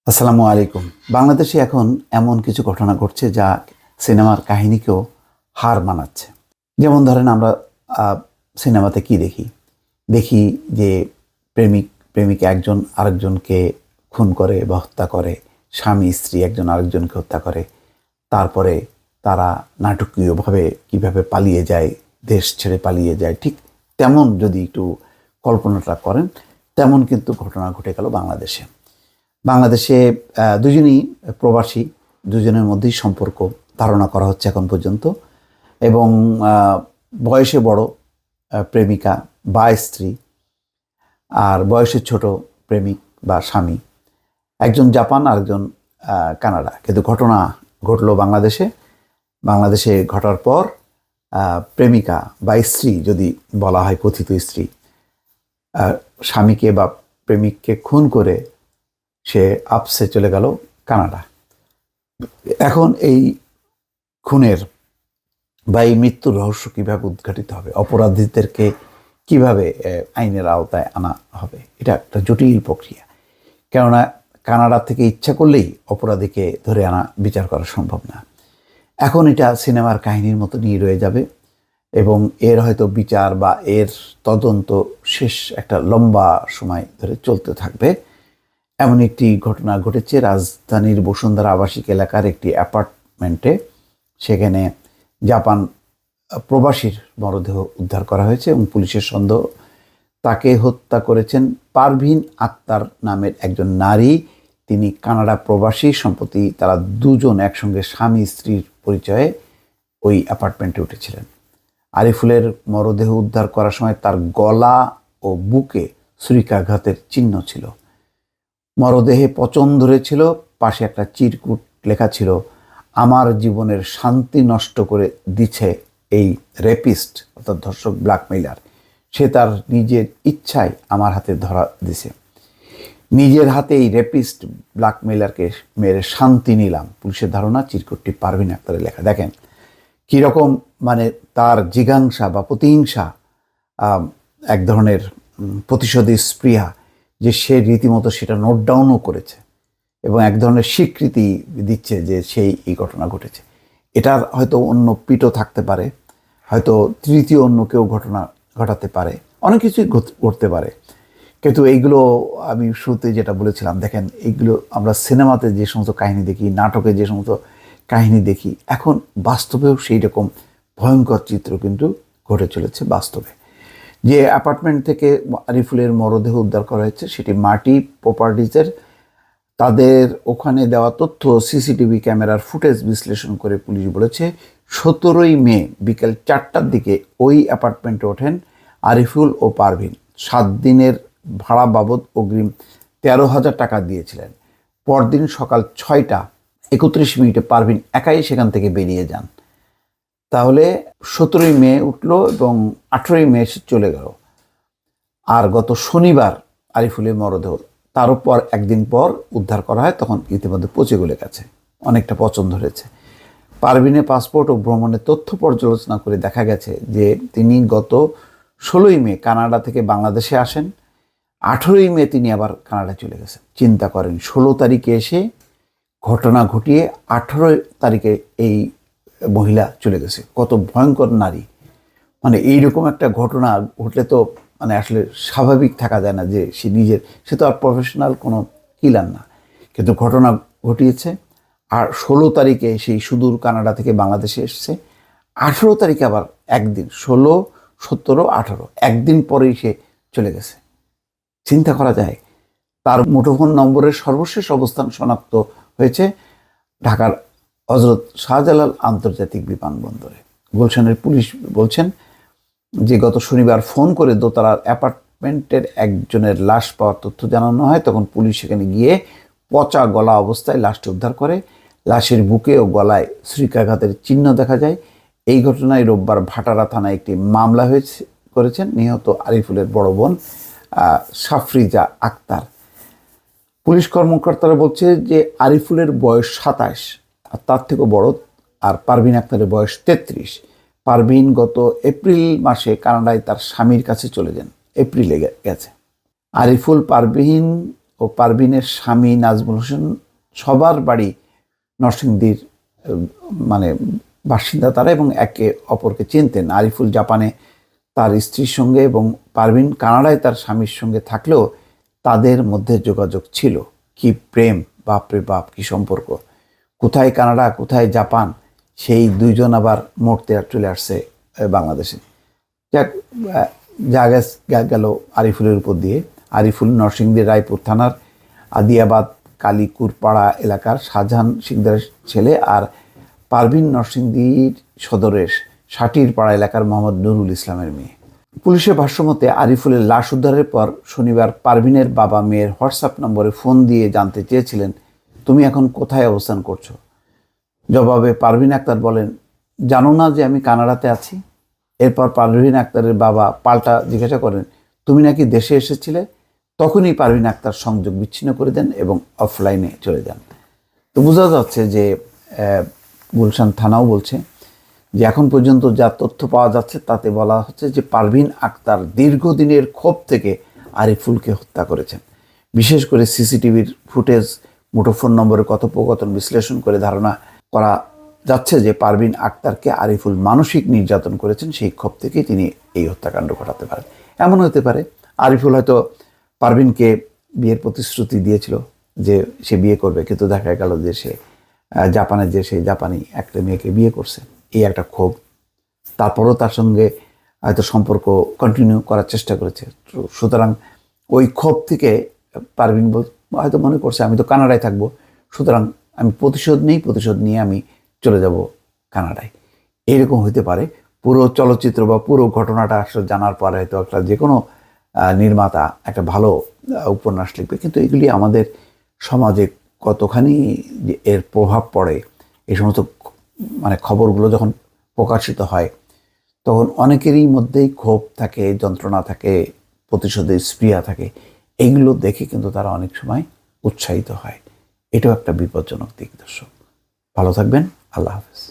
আসসালামু আলাইকুম। বাংলাদেশে এখন এমন কিছু ঘটনা ঘটছে যা সিনেমার কাহিনীকেও হার মানাচ্ছে। যেমন ধরেন আমরা সিনেমাতে কি দেখি? দেখি যে প্রেমিক প্রেমিকা একজন আরেকজনকে খুন করে বা হত্যা করে, স্বামী স্ত্রী একজন আরেকজনকে হত্যা করে। তারপরে তারা নাটকীয়ভাবে কিভাবে পালিয়ে যায়, দেশ ছেড়ে পালিয়ে যায়। ঠিক তেমন যদি একটু কল্পনাটা করেন, তেমন কিন্তু ঘটনা ঘটে গেল বাংলাদেশে। বাংলাদেশে দুজনই প্রবাসী, দুজনের মধ্যেই সম্পর্ক ধারণা করা হচ্ছে এখন পর্যন্ত। এবং বয়সে বড় প্রেমিকা বা স্ত্রী, আর বয়সে ছোট প্রেমিক বা স্বামী, একজন জাপান আরেকজন কানাডা। কিন্তু ঘটনা ঘটলো বাংলাদেশে। বাংলাদেশে ঘটার পর প্রেমিকা বা স্ত্রী, যদি বলা হয় কথিত স্ত্রী, স্বামীকে বা প্রেমিককে খুন করে সে আপসে চলে গেল কানাডা। এখন এই খুনের বা এই মৃত্যুর রহস্য কিভাবে উদ্ঘাটিত হবে, অপরাধীদেরকে কিভাবে আইনের আওতায় আনা হবে, এটা একটা জটিল প্রক্রিয়া। কেননা কানাডা থেকে ইচ্ছা করলেই অপরাধীকে ধরে আনা, বিচার করা সম্ভব না। এখন এটা সিনেমার কাহিনীর মতো নিয়ে রয়ে যাবে এবং এর হয়তো বিচার বা এর তদন্ত শেষ একটা লম্বা সময় ধরে চলতে থাকবে। এমন একটি ঘটনা ঘটেছে রাজধানীর বসুন্ধরা আবাসিক এলাকার একটি অ্যাপার্টমেন্টে। সেখানে জাপান প্রবাসীর মরদেহ উদ্ধার করা হয়েছে এবং পুলিশের সন্দেহ তাকে হত্যা করেছেন পারভিন আক্তার নামের একজন নারী। তিনি কানাডা প্রবাসী। সম্প্রতি তারা দুজন একসঙ্গে স্বামী স্ত্রীর পরিচয়ে ওই অ্যাপার্টমেন্টে উঠেছিলেন। আরিফুলের মরদেহ উদ্ধার করার সময় তার গলা ও বুকে ছুরিকাঘাতের চিহ্ন ছিল। মরদেহে পচন ধরেছিল। পাশে একটা চিরকুট লেখা ছিল, আমার জীবনের শান্তি নষ্ট করে দিচ্ছে এই রেপিস্ট, অর্থাৎ ধর্ষক, ব্ল্যাকমেইলার। সে তার নিজের ইচ্ছায় আমার হাতে ধরা দিছে। নিজের হাতে এই রেপিস্ট ব্ল্যাকমেইলারকে মেরে শান্তি নিলাম। পুলিশের ধারণা চিরকুটটি পারভিন আক্তারের লেখা। দেখেন কীরকম, মানে তার জিজ্ঞাসা বা প্রতিহিংসা, এক ধরনের প্রতিশোধী স্পৃহা, যে সে রীতিমতো সেটা নোট ডাউনও করেছে এবং এক ধরনের স্বীকৃতি দিচ্ছে যে সেই এই ঘটনা ঘটেছে। এটার হয়তো অন্য পিঠও থাকতে পারে, হয়তো তৃতীয় অন্য কেউ ঘটনা ঘটাতে পারে, অনেক কিছুই ঘটতে পারে। কিন্তু এইগুলো আমি শুরুতে যেটা বলেছিলাম, দেখেন এইগুলো আমরা সিনেমাতে যে সমস্ত কাহিনী দেখি, নাটকে যে সমস্ত কাহিনী দেখি, এখন বাস্তবেও সেই রকম ভয়ঙ্কর চিত্র কিন্তু ঘটে চলেছে বাস্তবে। যে অ্যাপার্টমেন্ট থেকে আরিফুলের মরদেহ উদ্ধার করা হয়েছে সেটি মাটি প্রপার্টিজের। তাদের ওখানে দেওয়া তথ্য, সিসিটিভি ক্যামেরার ফুটেজ বিশ্লেষণ করে পুলিশ বলেছে 17ই মে বিকেল 4টার দিকে ওই অ্যাপার্টমেন্টে ওঠেন আরিফুল ও পারভিন। 7 দিনের ভাড়া বাবদ অগ্রিম 13,000 টাকা দিয়েছিলেন। পরদিন সকাল 6টা 31 মিনিটে পারভিন একাই সেখান থেকে বেরিয়ে যান। তাহলে 17ই মে উঠলো এবং 18ই মে চলে গেল। আর গত শনিবার আরিফুলের মরদেহ তার উপর একদিন পর উদ্ধার করা হয়, তখন ইতিমধ্যে পচে গলে গেছে, অনেকটা পচন ধরেছে। পারভিনের পাসপোর্ট ও ভ্রমণের তথ্য পর্যালোচনা করে দেখা গেছে যে তিনি গত 16ই মে কানাডা থেকে বাংলাদেশে আসেন। 18ই মে তিনি আবার কানাডা চলে গেছেন। চিন্তা করেন, 16 তারিখে এসে ঘটনা ঘটিয়ে 18 তারিখে এই মহিলা চলে গেছে। কত ভয়ঙ্কর নারী! মানে এইরকম একটা ঘটনা ঘটলে তো মানে আসলে স্বাভাবিক থাকা যায় না যে সে তো আর প্রফেশনাল কোনো কিলার না। কিন্তু ঘটনা ঘটিয়েছে। আর 16 তারিখে সেই সুদূর কানাডা থেকে বাংলাদেশে এসেছে। 18 তারিখে আবার একদিন, 16, 17, 18 একদিন পরেই সে চলে গেছে। চিন্তা করা যায়। তার মুঠোফোন নম্বরের সর্বশেষ অবস্থান শনাক্ত হয়েছে ঢাকার হজরত শাহজালাল আন্তর্জাতিক বিমানবন্দরে। গুলশানের পুলিশ বলছেন যে গত শনিবার ফোন করে দোতলার অ্যাপার্টমেন্টের একজনের লাশ পাওয়ার তথ্য জানানো হয়। তখন পুলিশ সেখানে গিয়ে পচা গলা অবস্থায় লাশটি উদ্ধার করে। লাশের বুকে ও গলায় ছুরিকাঘাতের চিহ্ন দেখা যায়। এই ঘটনায় রোববার ভাটারা থানায় একটি মামলা করেছেন নিহত আরিফুলের বড় বোন সাফরিজা আক্তার। পুলিশ কর্মকর্তারা বলছে যে আরিফুলের বয়স 27 আর তার থেকেও বড়, আর পারভিন আক্তারের বয়স 33। পারভিন গত এপ্রিল মাসে কানাডায় তার স্বামীর কাছে চলে যান, এপ্রিলে গেছে। আরিফুল পারভিন ও পারভিনের স্বামী নাজমুল হোসেন সবার বাড়ি নরসিংদীর মানে বাসিন্দা তারা, এবং একে অপরকে চিনতেন। আরিফুল জাপানে তার স্ত্রীর সঙ্গে এবং পারভিন কানাডায় তার স্বামীর সঙ্গে থাকলেও তাদের মধ্যে যোগাযোগ ছিল। কি প্রেম, বাপরে বাপ, কি সম্পর্ক! কোথায় কানাডা, কোথায় জাপান, সেই দুইজন আবার মরতে চলে আসছে বাংলাদেশে। যাক, গেল আরিফুলের উপর দিয়ে। আরিফুল নরসিংদী রায়পুর থানার আদিয়াবাদ কালীকুরপাড়া এলাকার শাহজাহান শিকদারের ছেলে, আর পারভিন নরসিংদীর সদরের সাটির পাড়া এলাকার মোহাম্মদ নুরুল ইসলামের মেয়ে। পুলিশের ভাষ্যমতে আরিফুলের লাশ উদ্ধারের পর শনিবার পারভিনের বাবা মেয়ের হোয়াটসঅ্যাপ নম্বরে ফোন দিয়ে জানতে চেয়েছিলেন, তুমি এখন কোথায় অবস্থান করছো? জবাবে পারভিন আক্তার বলেন, জানো না যে আমি কানাডাতে আছি? এরপর পারভিন আক্তারের বাবা পাল্টা জিজ্ঞাসা করেন, তুমি নাকি দেশে এসেছিলে? তখনই পারভিন আক্তার সংযোগ বিচ্ছিন্ন করে দেন এবং অফলাইনে চলে যান। তো বোঝা যাচ্ছে যে গুলশান থানাও বলছে যে এখন পর্যন্ত যা তথ্য পাওয়া যাচ্ছে তাতে বলা হচ্ছে যে পারভিন আক্তার দীর্ঘদিনের ক্ষোভ থেকে আরিফুলকে হত্যা করেছেন। বিশেষ করে সিসিটিভির ফুটেজ, মুঠোফোন নম্বরের কথোপকথন বিশ্লেষণ করে ধারণা করা যাচ্ছে যে পারভিন আক্তারকে আরিফুল মানসিক নির্যাতন করেছেন। সেই ক্ষোভ থেকেই তিনি এই হত্যাকাণ্ড ঘটাতে পারেন। এমন হতে পারে আরিফুল হয়তো পারভিনকে বিয়ের প্রতিশ্রুতি দিয়েছিল যে সে বিয়ে করবে, কিন্তু দেখা গেল যে সে জাপানের যে সেই জাপানি একটা মেয়েকে বিয়ে করছে, এই একটা ক্ষোভ। তারপরও তার সঙ্গে হয়তো সম্পর্ক কন্টিনিউ করার চেষ্টা করেছে। সুতরাং ওই ক্ষোভ থেকে পারভিন হয়তো মনে করছে আমি তো কানাডায় থাকবো, সুতরাং আমি প্রতিশোধ নিয়ে আমি চলে যাব কানাডায়। এইরকম হইতে পারে। পুরো চলচ্চিত্র বা পুরো ঘটনাটা আসলে জানার পরে হয়তো একটা যে কোনো নির্মাতা একটা ভালো উপন্যাস লিখবে, কিন্তু এগুলি আমাদের সমাজে কতখানি এর প্রভাব পড়ে, এই সমস্ত মানে খবরগুলো যখন প্রকাশিত হয় তখন অনেকেরই মধ্যেই ক্ষোভ থাকে, যন্ত্রণা থাকে, প্রতিশোধের স্পৃহা থাকে। এইগুলো দেখে কিন্তু তারা অনেক সময় উৎসাহিত হয়। এটাও একটা বিপজ্জনক দিক। দর্শক, ভালো থাকবেন। আল্লাহ হাফেজ।